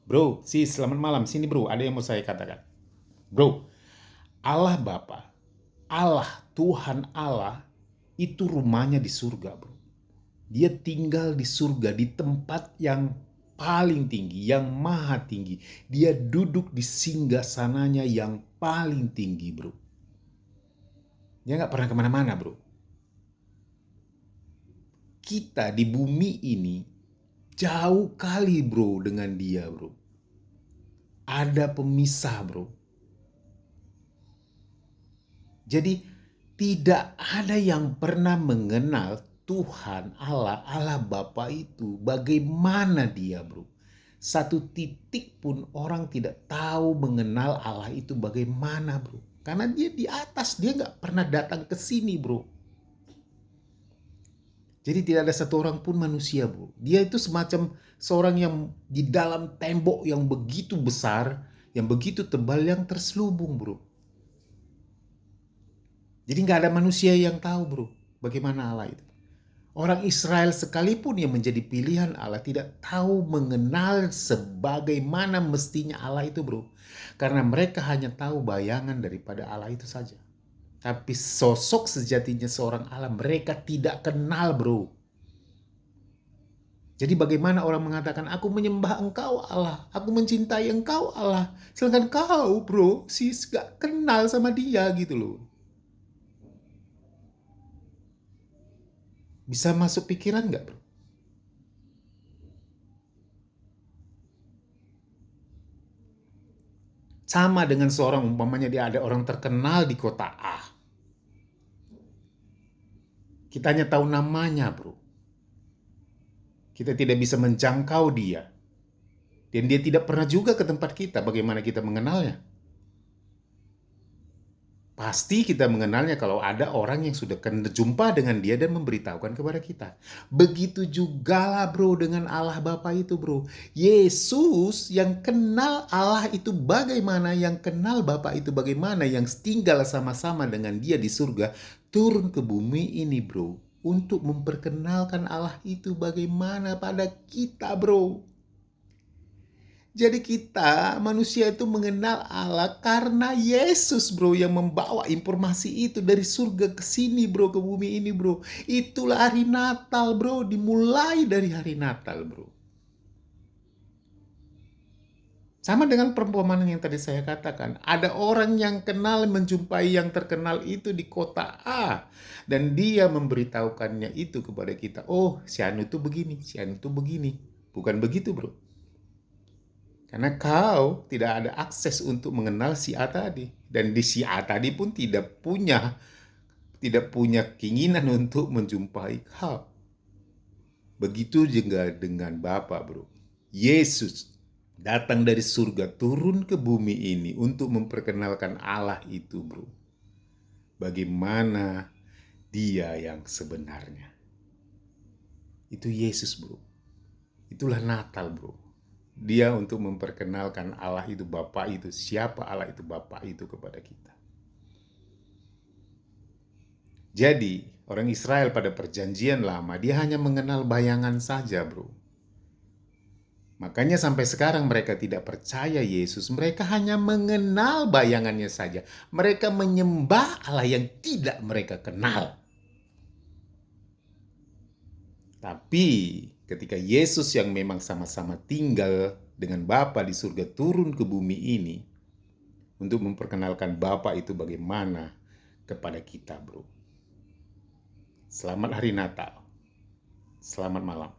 Bro, selamat malam. Sini bro, ada yang mau saya katakan. Bro, Allah Bapa, Allah, Tuhan Allah, itu rumahnya di surga bro. Dia tinggal di surga, di tempat yang paling tinggi, yang maha tinggi. Dia duduk di singgasananya yang paling tinggi bro. Dia nggak pernah kemana-mana bro. Kita di bumi ini jauh kali bro dengan dia bro. Ada pemisah bro. Jadi tidak ada yang pernah mengenal Tuhan Allah, Allah Bapa itu bagaimana dia bro. Satu titik pun orang tidak tahu mengenal Allah itu bagaimana bro. Karena dia di atas, dia gak pernah datang ke sini bro. Jadi tidak ada satu orang pun manusia bro. Dia itu semacam seorang yang di dalam tembok yang begitu besar, yang begitu tebal, yang terselubung bro. Jadi nggak ada manusia yang tahu bro, bagaimana Allah itu. Orang Israel sekalipun yang menjadi pilihan Allah tidak tahu mengenal sebagaimana mestinya Allah itu bro. Karena mereka hanya tahu bayangan daripada Allah itu saja. Tapi sosok sejatinya seorang Allah mereka tidak kenal bro. Jadi bagaimana orang mengatakan aku menyembah engkau Allah, aku mencintai engkau Allah. Sedangkan kau bro, gak kenal sama dia gitu loh. Bisa masuk pikiran nggak bro? Sama dengan seorang umpamanya dia ada orang terkenal di kota A. Kita hanya tahu namanya bro. Kita tidak bisa menjangkau dia. Dan dia tidak pernah juga ke tempat kita. Bagaimana kita mengenalnya? Pasti kita mengenalnya kalau ada orang yang sudah jumpa dengan dia dan memberitahukan kepada kita. Begitu juga lah bro dengan Allah Bapa itu bro. Yesus yang kenal Allah itu bagaimana, yang kenal Bapa itu bagaimana, yang tinggal sama-sama dengan dia di surga, turun ke bumi ini bro. Untuk memperkenalkan Allah itu bagaimana pada kita bro. Jadi kita manusia itu mengenal Allah karena Yesus bro yang membawa informasi itu dari surga ke sini bro, ke bumi ini bro. Itulah hari Natal bro, dimulai dari hari Natal bro. Sama dengan perumpamaan yang tadi saya katakan. Ada orang yang kenal menjumpai yang terkenal itu di kota A. Dan dia memberitahukannya itu kepada kita. Oh si Anu itu begini, si Anu itu begini. Bukan begitu bro. Karena kau tidak ada akses untuk mengenal si A tadi. Dan di si A tadi pun tidak punya keinginan untuk menjumpai kau. Begitu juga dengan Bapa bro. Yesus datang dari surga turun ke bumi ini untuk memperkenalkan Allah itu bro. Bagaimana dia yang sebenarnya. Itu Yesus bro. Itulah Natal bro. Dia untuk memperkenalkan Allah itu Bapa itu, siapa Allah itu Bapa itu kepada kita. Jadi orang Israel pada perjanjian lama dia hanya mengenal bayangan saja bro. Makanya sampai sekarang mereka tidak percaya Yesus. Mereka hanya mengenal bayangannya saja. Mereka menyembah Allah yang tidak mereka kenal. Tapi ketika Yesus yang memang sama-sama tinggal dengan Bapa di surga turun ke bumi ini untuk memperkenalkan Bapa itu bagaimana kepada kita, bro. Selamat hari Natal. Selamat malam.